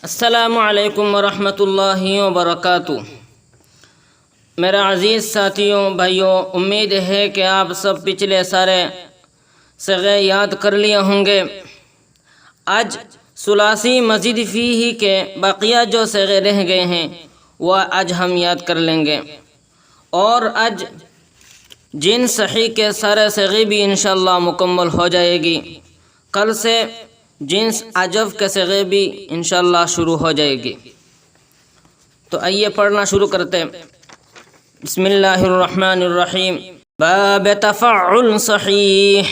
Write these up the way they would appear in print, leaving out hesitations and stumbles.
السلام علیکم ورحمۃ اللہ وبرکاتہ۔ میرا عزیز ساتھیوں، بھائیوں، امید ہے کہ آپ سب پچھلے سارے صیغے یاد کر لیے ہوں گے۔ آج ثلاثی مزید فیہ کے بقیہ جو صیغے رہ گئے ہیں وہ آج ہم یاد کر لیں گے، اور آج جن صحیح کے سارے صیغے بھی انشاءاللہ مکمل ہو جائے گی۔ کل سے جنس عجب کے صیغے بھی انشاءاللہ شروع ہو جائے گی۔ تو آئیے پڑھنا شروع کرتے ہیں۔ بسم اللہ الرحمن الرحیم۔ باب تفعل صحیح۔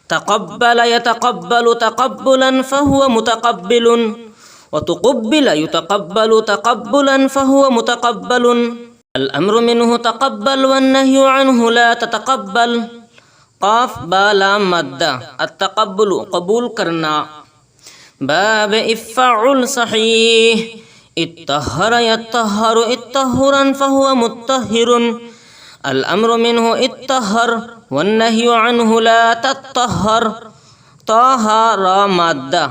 تقبل يتقبل تقبلا فهو متقبل، وتقبل يتقبل تقبلا فهو متقبل. الامر منه تقبل والنهي عنه لا تتقبل. قاف با لام مدہ، التقبل قبول کرنا۔ باب افعل صحیح۔ اتطہر یطہر اتطہرا فهو مطہر، الامر منه اتطہر والنہی عنہ لا تطہر۔ طہ را مادہ،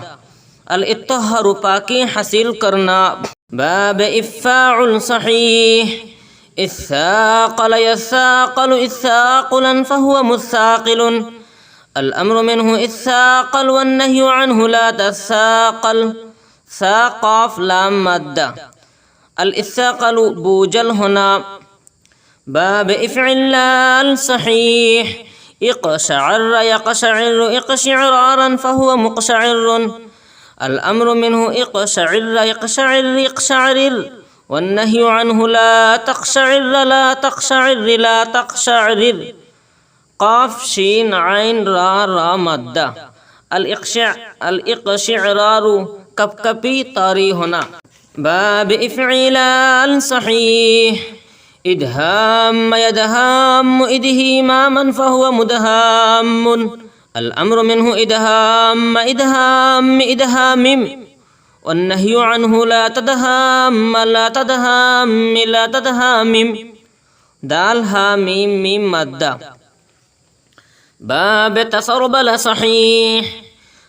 الاطہر پاکی حاصل کرنا۔ باب افعل صحیح۔ اثاقل يثاقل اثاقلا فهو مثاقل، الامر منه اثاقل والنهي عنه لا تثاقل۔ ثا قاف لام مادہ، الاثاقل بوجل ہونا۔ باب افعلال صحیح۔ اقشعر يقشعر اقشعرارا فهو مقشعر، الامر منه اقشعر يقشعر اقشعرر والنهي عنه لا تقشعر لا تقشعر لا تقشعرر۔ قاف شین عین را را مادہ، الاقشعرار کپ کپی طاری ہونا۔ باب افعلال صحیح۔ ادہام یدہام ادہیماما فهو مدہام، الامر منه ادہام ادہام ادہامم والنہی عنہ لا تدہام لا تدہام لا تدہامم۔ دال ہا میم میم مادہ۔ باب تسربل صحیح۔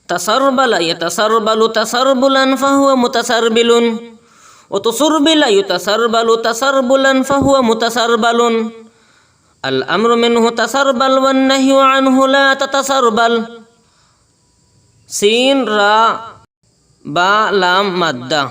تسربل يتسربل تسربلا فهو متسربل، وتسربل يتسربل تسربلا فهو متسربل، الامر منه تسربل والنهي عنه لا تتسربل۔ سین را با لام مادہ،